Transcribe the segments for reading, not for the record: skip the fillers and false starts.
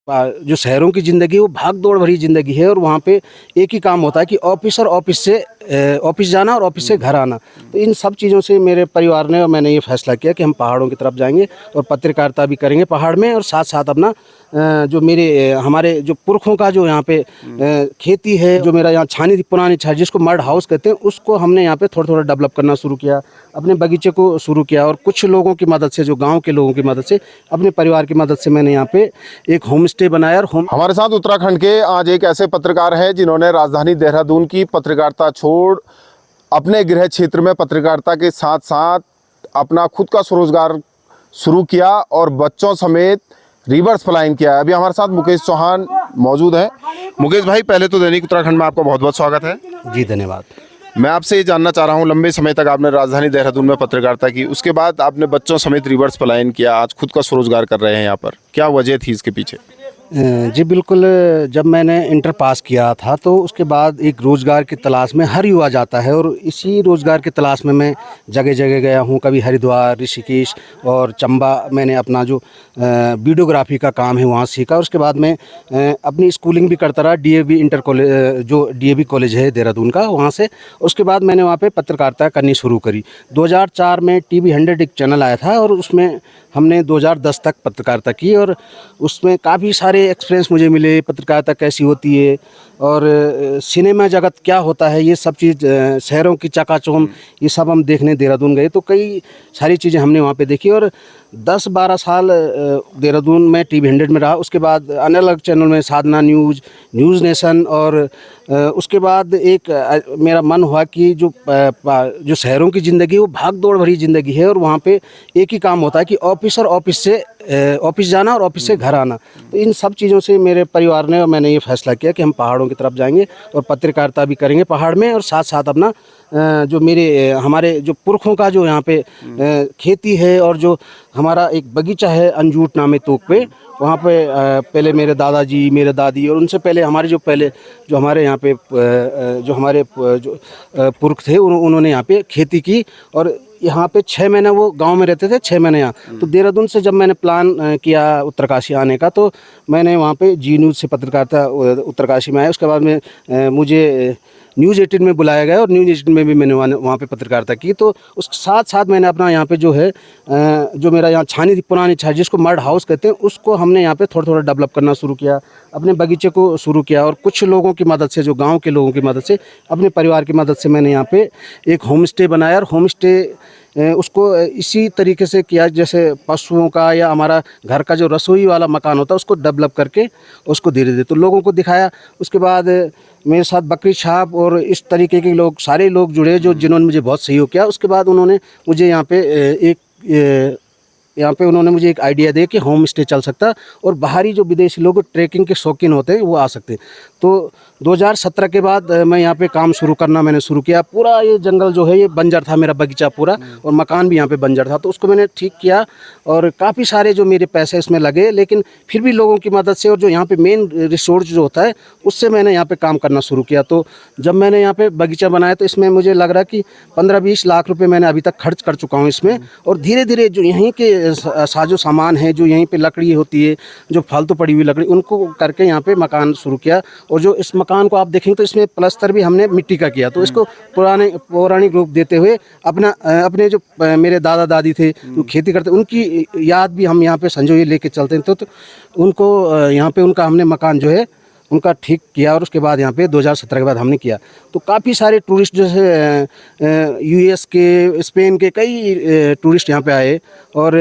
जो शहरों की ज़िंदगी है वो भाग दौड़ भरी ज़िंदगी है, और वहाँ पे एक ही काम होता है कि ऑफिस और ऑफिस से ऑफिस जाना और ऑफिस से घर आना। तो इन सब चीज़ों से मेरे परिवार ने और मैंने ये फैसला किया कि हम पहाड़ों की तरफ जाएंगे और पत्रकारिता भी करेंगे पहाड़ में, और साथ साथ अपना जो मेरे हमारे जो पुरखों का जो यहाँ पे खेती है, जो मेरा यहाँ छानी थी, पुरानी छानी जिसको मड हाउस कहते हैं, उसको हमने यहाँ पे थोड़ा थोड़ा डेवलप करना शुरू किया, अपने बगीचे को शुरू किया, और कुछ लोगों की मदद से, जो गांव के लोगों की मदद से, अपने परिवार की मदद से मैंने यहाँ पे एक होम स्टे बनाया। और हमारे साथ उत्तराखंड के आज एक ऐसे पत्रकार हैं जिन्होंने राजधानी देहरादून की पत्रकारिता छोड़ अपने गृह क्षेत्र में पत्रकारिता के साथ साथ अपना खुद का स्वरोजगार शुरू किया और बच्चों समेत रिवर्स फ्लाइंग किया है। अभी हमारे साथ मुकेश चौहान मौजूद हैं। मुकेश भाई, पहले तो दैनिक उत्तराखंड में आपका बहुत बहुत स्वागत है। जी धन्यवाद। मैं आपसे ये जानना चाह रहा हूँ, लंबे समय तक आपने राजधानी देहरादून में पत्रकारिता की, उसके बाद आपने बच्चों समेत रिवर्स पलायन किया, आज खुद का स्वरोजगार कर रहे हैं यहाँ पर, क्या वजह थी इसके पीछे? जी बिल्कुल, जब मैंने इंटर पास किया था तो उसके बाद एक रोज़गार की तलाश में हर युवा जाता है, और इसी रोज़गार की तलाश में मैं जगह जगह गया हूँ। कभी हरिद्वार, ऋषिकेश और चंबा मैंने अपना जो वीडियोग्राफी का काम है वहाँ सीखा। उसके बाद मैं अपनी स्कूलिंग भी करता रहा डीएवी इंटर कॉलेज, जो डीएवी कॉलेज है देहरादून का, वहाँ से। उसके बाद मैंने वहाँ पे पत्रकारिता करनी शुरू करी। 2004 में टीवी 100 एक चैनल आया था, और उसमें हमने 2010 तक पत्रकारिता की, और उसमें काफ़ी सारे एक्सपीरियंस मुझे मिले, पत्रकारिता कैसी होती है और सिनेमा जगत क्या होता है, ये सब चीज़, शहरों की चकाचौंध, ये सब हम देखने देहरादून गए। तो कई सारी चीज़ें हमने वहाँ पे देखी, और 10-12 साल देहरादून में टीवी 100 में रहा। उसके बाद अलग अलग चैनल में साधना न्यूज़, न्यूज़ नेशन, और उसके बाद एक मेरा मन हुआ कि जो शहरों की ज़िंदगी है वो भाग दौड़ भरी ज़िंदगी है, और वहाँ पे एक ही काम होता है कि ऑफिस और ऑफिस से ऑफिस जाना और ऑफिस से घर आना। तो इन सब चीज़ों से मेरे परिवार ने और मैंने ये फैसला किया कि हम पहाड़ों की तरफ जाएंगे और पत्रकारिता भी करेंगे पहाड़ में, और साथ साथ अपना जो हमारे जो पुरखों का जो यहाँ पे खेती है, और जो हमारा एक बगीचा है अंजूट नामे तोक पे, वहाँ पे पहले मेरे दादाजी, मेरे दादी, और उनसे पहले हमारे जो हमारे यहाँ पे जो हमारे पुरख थे, उन्होंने यहाँ पे खेती की। और यहाँ पे 6 महीने वो गांव में रहते थे, 6 महीने यहाँ। तो देहरादून से जब मैंने प्लान किया उत्तरकाशी आने का, तो मैंने वहाँ पे जी न्यूज़ से पत्रकारिता उत्तरकाशी में आया। उसके बाद में मुझे न्यूज़ 18 में बुलाया गया, और न्यूज़ 18 में भी मैंने वहाँ पे पत्रकारिता की। तो उसके साथ साथ मैंने अपना यहाँ पे जो है जो मेरा यहाँ छानी थी, पुरानी छानी जिसको मड हाउस कहते हैं, उसको हमने यहाँ पे थोड़ा थोड़ा डेवलप करना शुरू किया, अपने बगीचे को शुरू किया, और कुछ लोगों की मदद से, जो गांव के लोगों की मदद से, अपने परिवार की मदद से मैंने यहाँ पे एक होम स्टे बनाया। और होम स्टे उसको इसी तरीके से किया जैसे पशुओं का या हमारा घर का जो रसोई वाला मकान होता है, उसको डेवलप करके उसको धीरे धीरे तो लोगों को दिखाया। उसके बाद मेरे साथ बकरी छाप और इस तरीके के लोग, सारे लोग जुड़े जिन्होंने मुझे बहुत सहयोग किया। उसके बाद उन्होंने मुझे यहाँ पे उन्होंने मुझे एक आइडिया दिया कि होम स्टे चल सकता है, और बाहरी जो विदेशी लोग ट्रैकिंग के शौकीन होते हैं वो आ सकते हैं। तो 2017 के बाद मैं यहाँ पे काम मैंने शुरू किया। पूरा ये जंगल जो है ये बंजर था, मेरा बगीचा पूरा, और मकान भी यहाँ पे बंजर था। तो उसको मैंने ठीक किया, और काफ़ी सारे जो मेरे पैसे इसमें लगे, लेकिन फिर भी लोगों की मदद से, और जो यहाँ पे मेन रिसोर्स जो होता है उससे मैंने यहाँ पे काम करना शुरू किया। तो जब मैंने यहाँ पे बगीचा बनाया तो इसमें मुझे लग रहा कि 15-20 लाख रुपये मैंने अभी तक खर्च कर चुका हूँ इसमें। और धीरे धीरे जो यहीं के साजो सामान है, जो यहीं पे लकड़ी होती है, जो फालतू पड़ी हुई लकड़ी, उनको करके यहाँ पे मकान शुरू किया। और जो इस मकान को आप देखेंगे तो इसमें प्लस्तर भी हमने मिट्टी का किया। तो इसको पौराणिक रूप देते हुए अपने जो मेरे दादा दादी थे जो खेती करते, उनकी याद भी हम यहाँ पे संजोए लेके चलते हैं। तो उनको यहाँ पे उनका हमने मकान जो है उनका ठीक किया। और उसके बाद यहाँ पे 2017 के बाद हमने किया। तो काफ़ी सारे टूरिस्ट जैसे यूएस के, स्पेन के कई टूरिस्ट यहाँ पे आए, और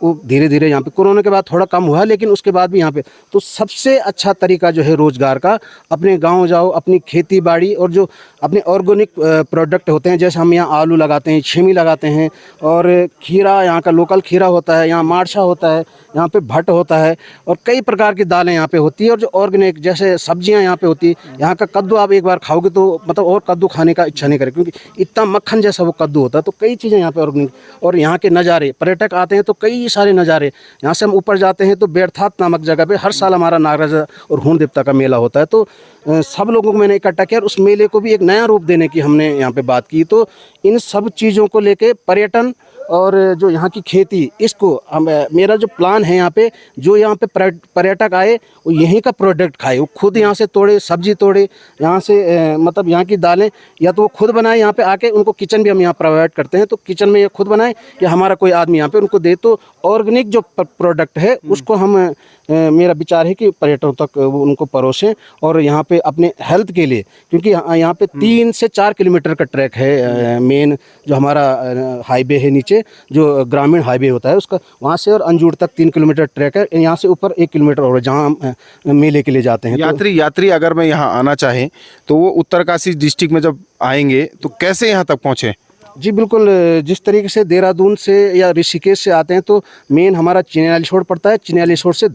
वो धीरे धीरे यहाँ पे कोरोना के बाद थोड़ा कम हुआ, लेकिन उसके बाद भी यहाँ पे तो सबसे अच्छा तरीका जो है रोज़गार का, अपने गांव जाओ, अपनी खेती बाड़ी, और जो अपने ऑर्गेनिक प्रोडक्ट होते हैं, जैसे हम यहाँ आलू लगाते हैं, छीमी लगाते हैं, और खीरा, यहाँ का लोकल खीरा होता है, यहाँ मार्शा होता है, यहाँ पे भट्ट होता है, और कई प्रकार की दालें यहाँ पे होती है। और जो ऑर्गेनिक जैसे सब्जियां यहाँ पे होती है, यहाँ का कद्दू आप एक बार खाओगे तो मतलब और कद्दू खाने का इच्छा नहीं करे, क्योंकि इतना मक्खन जैसा वो कद्दू होता है। तो कई चीज़ें यहाँ पे ऑर्गेनिक, और यहाँ के नज़ारे, पर्यटक आते हैं तो कई सारे नज़ारे। यहाँ से हम ऊपर जाते हैं तो बेड़थात नामक जगह पे हर साल हमारा नागराजा और हूण देवता का मेला होता है। तो सब लोगों को मैंने इकट्ठा किया, और उस मेले को भी एक नया रूप देने की हमने यहाँ पे बात की। तो इन सब चीज़ों को लेके पर्यटन और जो यहाँ की खेती, इसको मेरा जो प्लान है यहाँ पे, जो यहाँ पे पर्यटक आए वो यहीं का प्रोडक्ट खाए, वो खुद यहाँ से तोड़े, सब्जी तोड़े यहाँ से, मतलब यहाँ की दालें या तो वो खुद बनाए यहाँ पे आके, उनको किचन भी हम यहाँ प्रोवाइड करते हैं, तो किचन में ये खुद बनाए या हमारा कोई आदमी यहाँ पे उनको दे, तो ऑर्गेनिक जो प्रोडक्ट है उसको हम मेरा विचार है कि पर्यटकों तक उनको परोसें और यहाँ पे अपने हेल्थ के लिए, क्योंकि यहाँ पे 3 से 4 किलोमीटर का ट्रैक है, मेन जो हमारा हाईवे है नीचे, जो ग्रामीण हाईवे होता है उसका, वहाँ से और अंजूर तक 3 किलोमीटर ट्रैक है, यहाँ से ऊपर 1 किलोमीटर और जहाँ हम मेले के लिए जाते हैं। यात्री अगर मैं यहाँ आना चाहें तो वो उत्तरकाशी डिस्ट्रिक्ट में जब आएंगे तो कैसे यहाँ तक पहुँचे? जी बिल्कुल, जिस तरीके से देहरादून से या ऋषिकेश से आते हैं तो मेन हमारा चिन्याली छोड़ पड़ता है, चिन्याली छोड़ से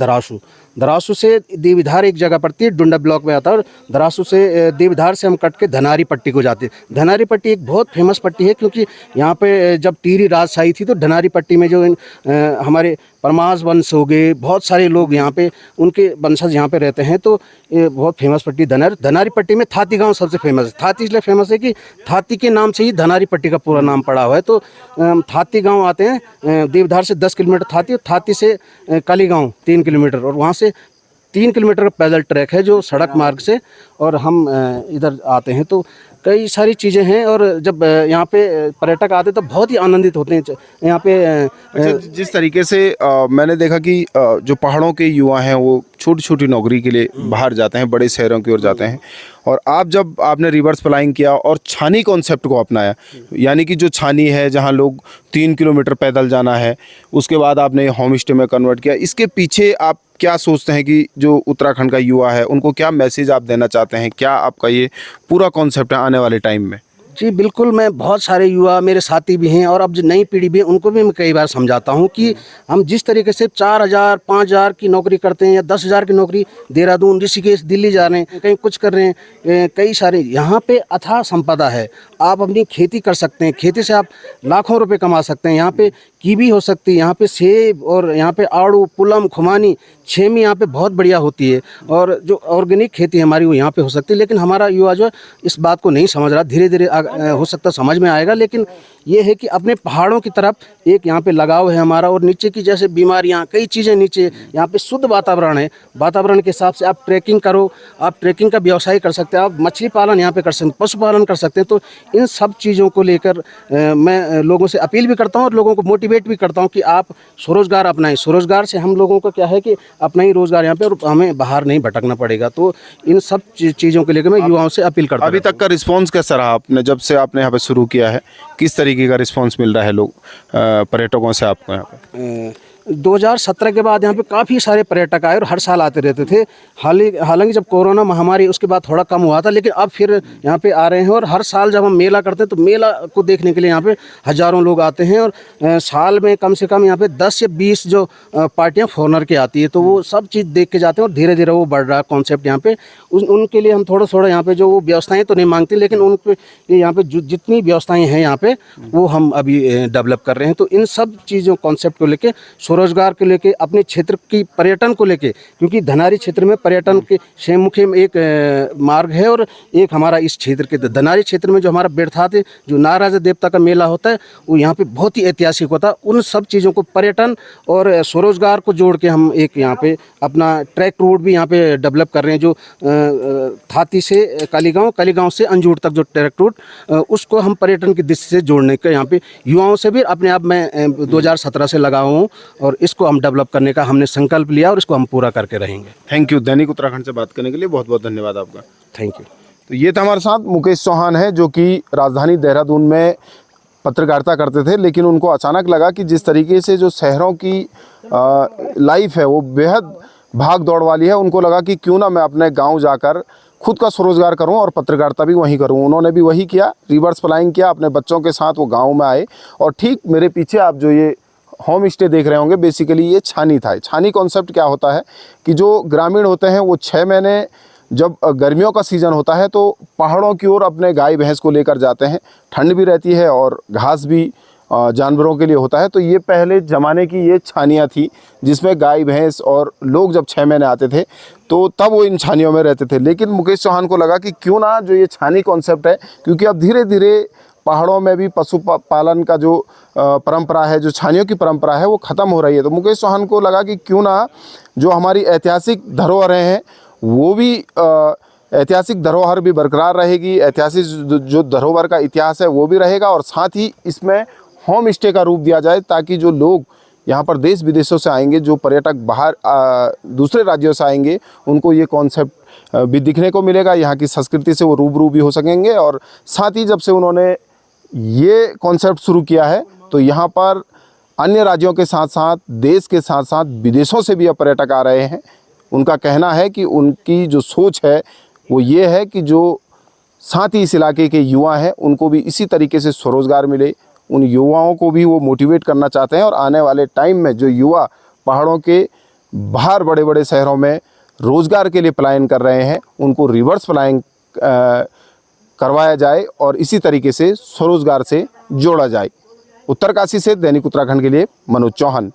धरासू से देवीधार एक जगह पड़ती है, डुंडा ब्लॉक में आता है, और धरासू से देवीधार से हम कट के धनारी पट्टी को जाते हैं। धनारी पट्टी एक बहुत फेमस पट्टी है, क्योंकि यहाँ पे जब टिहरी राजशाही थी तो धनारी पट्टी में जो हमारे परमास वंश हो गए, बहुत सारे लोग यहाँ पे, उनके वंशज यहाँ पे रहते हैं, तो ये बहुत फेमस पट्टी धनारी पट्टी में थाती गांव सबसे फेमस है। थाती इसलिए फेमस है कि थाती के नाम से ही धनारी पट्टी का पूरा नाम पड़ा हुआ है। तो थाती गांव आते हैं, देवधार से 10 किलोमीटर थाती, और थाती से काली गांव 3 किलोमीटर, और वहाँ से 3 किलोमीटर का पैदल ट्रैक है जो सड़क मार्ग से, और हम इधर आते हैं। तो कई सारी चीज़ें हैं, और जब यहाँ पे पर्यटक आते तो बहुत ही आनंदित होते हैं यहाँ पे। अच्छा, जिस तरीके से मैंने देखा कि जो पहाड़ों के युवा हैं वो छोटी छोटी नौकरी के लिए बाहर जाते हैं, बड़े शहरों की ओर जाते हैं, और आपने रिवर्स फ्लाइंग किया और छानी कॉन्सेप्ट को अपनाया, यानी कि जो छानी है जहाँ लोग 3 किलोमीटर पैदल जाना है, उसके बाद आपने होम स्टे में कन्वर्ट किया। इसके पीछे आप क्या सोचते हैं कि जो उत्तराखंड का युवा है उनको क्या मैसेज आप देना चाहते हैं? क्या आपका ये पूरा कॉन्सेप्ट है आने वाले टाइम में? जी बिल्कुल, मैं बहुत सारे युवा मेरे साथी भी हैं, और अब जो नई पीढ़ी भी है उनको भी मैं कई बार समझाता हूँ कि हम जिस तरीके से 4,000 5,000 की नौकरी करते हैं या 10,000 की नौकरी देहरादून, ऋषिकेश, दिल्ली जा रहे हैं, कहीं कुछ कर रहे हैं, कई सारे यहाँ पे अथाह संपदा है। आप अपनी खेती कर सकते हैं, खेती से आप लाखों रुपए कमा सकते हैं। यहाँ पे कीवी हो सकती है, यहाँ पे सेब, और यहाँ पे आड़ू, पुलम, खुमानी, छेमी यहाँ पे बहुत बढ़िया होती है, और जो ऑर्गेनिक खेती हमारी वो यहाँ पे हो सकती है। लेकिन हमारा युवा जो है इस बात को नहीं समझ रहा, धीरे धीरे हो सकता समझ में आएगा। लेकिन ये है कि अपने पहाड़ों की तरफ एक यहाँ पे लगाव है हमारा, और नीचे की जैसे बीमारियाँ, कई चीज़ें नीचे, यहाँ पे शुद्ध वातावरण है, वातावरण के हिसाब से आप ट्रैकिंग करो, आप ट्रैकिंग का व्यवसाय कर सकते हैं, आप मछली पालन यहाँ पे कर सकते हैं, पशुपालन कर सकते हैं। तो इन सब चीज़ों को लेकर मैं लोगों से अपील भी करता हूँ और लोगों को मोटिवेट भी करता हूँ कि आप स्वरोजगार अपनाएं। स्वरोजगार से हम लोगों का क्या है कि अपना ही रोजगार यहाँ पे, और हमें बाहर नहीं भटकना पड़ेगा। तो इन सब चीज़ों को लेकर मैं युवाओं से अपील करता हूँ। अभी तक का रिस्पांस कैसा रहा आपने जब से आपने यहाँ पे शुरू किया है? किस तरीके का रिस्पांस मिल रहा है लोग पर्यटकों से आपको यहाँ पे? 2017 के बाद यहाँ पे काफ़ी सारे पर्यटक आए और हर साल आते रहते थे। हालांकि जब कोरोना महामारी उसके बाद थोड़ा कम हुआ था, लेकिन अब फिर यहाँ पे आ रहे हैं। और हर साल जब हम मेला करते हैं तो मेला को देखने के लिए यहाँ पे हज़ारों लोग आते हैं, और साल में कम से कम यहाँ पे 10 से 20 जो पार्टियाँ फॉरनर की आती है, तो वो सब चीज़ देख के जाते हैं, और धीरे धीरे वो बढ़ रहा है कॉन्सेप्ट यहाँ पे। उनके लिए हम थोड़ा यहाँ पे जो वो व्यवस्थाएँ तो नहीं मांगते, लेकिन उनके यहाँ पे जितनी व्यवस्थाएँ हैं यहाँ पे वो हम अभी डेवलप कर रहे हैं। तो इन सब चीज़ों कॉन्सेप्ट को लेके, स्वरोजगार को लेके, अपने क्षेत्र की पर्यटन को लेके, क्योंकि धनारी क्षेत्र में पर्यटन के मुख्य एक मार्ग है, और एक हमारा इस क्षेत्र के धनारी क्षेत्र में जो हमारा बेड़थात है, जो नागराज देवता का मेला होता है, वो यहाँ पे बहुत ही ऐतिहासिक होता है। उन सब चीज़ों को, पर्यटन और स्वरोजगार को जोड़ के हम एक यहाँ पे अपना ट्रैक रोड भी यहाँ पे डेवलप कर रहे हैं, जो थाती से कालीगांव से अंजूर तक जो ट्रैक रोड, उसको हम पर्यटन की दृष्टि से जोड़ने का यहाँ पे युवाओं से भी अपने आप में 2017 से लगा हूँ, और इसको हम डेवलप करने का हमने संकल्प लिया, और इसको हम पूरा करके रहेंगे। Thank you. दैनिक उत्तराखंड से बात करने के लिए बहुत बहुत धन्यवाद आपका। Thank you. तो ये था हमारे साथ मुकेश चौहान है, जो कि राजधानी देहरादून में पत्रकारिता करते थे, लेकिन उनको अचानक लगा कि जिस तरीके से जो शहरों की लाइफ है वो बेहद भाग दौड़ वाली है, उनको लगा कि क्यों ना मैं अपने गांव जाकर खुद का स्वरोजगार करूं और पत्रकारिता भी वहीं करूं। उन्होंने भी वही किया, रिवर्स फ्लाइंग किया, अपने बच्चों के साथ वो गाँव में आए। और ठीक मेरे पीछे आप जो ये होम स्टे देख रहे होंगे, बेसिकली ये छानी था। छानी कॉन्सेप्ट क्या होता है कि जो ग्रामीण होते हैं वो 6 महीने जब गर्मियों का सीज़न होता है तो पहाड़ों की ओर अपने गाय भैंस को लेकर जाते हैं। ठंड भी रहती है और घास भी जानवरों के लिए होता है। तो ये पहले ज़माने की ये छानियाँ थी, जिसमें गाय भैंस और लोग जब 6 महीने आते थे तो तब वो इन छानियों में रहते थे। लेकिन मुकेश चौहान को लगा कि क्यों ना जो ये छानी कॉन्सेप्ट है, क्योंकि अब धीरे धीरे पहाड़ों में भी पशु पालन का जो परंपरा है, जो छानियों की परंपरा है, वो ख़त्म हो रही है। तो मुकेश चौहान को लगा कि क्यों ना जो हमारी ऐतिहासिक धरोहरें हैं वो भी ऐतिहासिक धरोहर भी बरकरार रहेगी, ऐतिहासिक जो धरोहर का इतिहास है वो भी रहेगा, और साथ ही इसमें होम स्टे का रूप दिया जाए, ताकि जो लोग यहाँ पर देश विदेशों से आएंगे, जो पर्यटक बाहर दूसरे राज्यों से आएंगे, उनको ये कॉन्सेप्ट भी दिखने को मिलेगा, यहाँ की संस्कृति से वो रूबरू भी हो सकेंगे। और साथ ही जब से उन्होंने ये कॉन्सेप्ट शुरू किया है तो यहाँ पर अन्य राज्यों के साथ साथ देश के साथ साथ विदेशों से भी अब पर्यटक आ रहे हैं। उनका कहना है कि उनकी जो सोच है वो ये है कि जो साथ ही इस इलाके के युवा हैं उनको भी इसी तरीके से स्वरोज़गार मिले। उन युवाओं को भी वो मोटिवेट करना चाहते हैं, और आने वाले टाइम में जो युवा पहाड़ों के बाहर बड़े बड़े शहरों में रोज़गार के लिए पलायन कर रहे हैं, उनको रिवर्स पलायन करवाया जाए और इसी तरीके से स्वरोज़गार से जोड़ा जाए। उत्तरकाशी से दैनिक उत्तराखंड के लिए मनोज चौहान।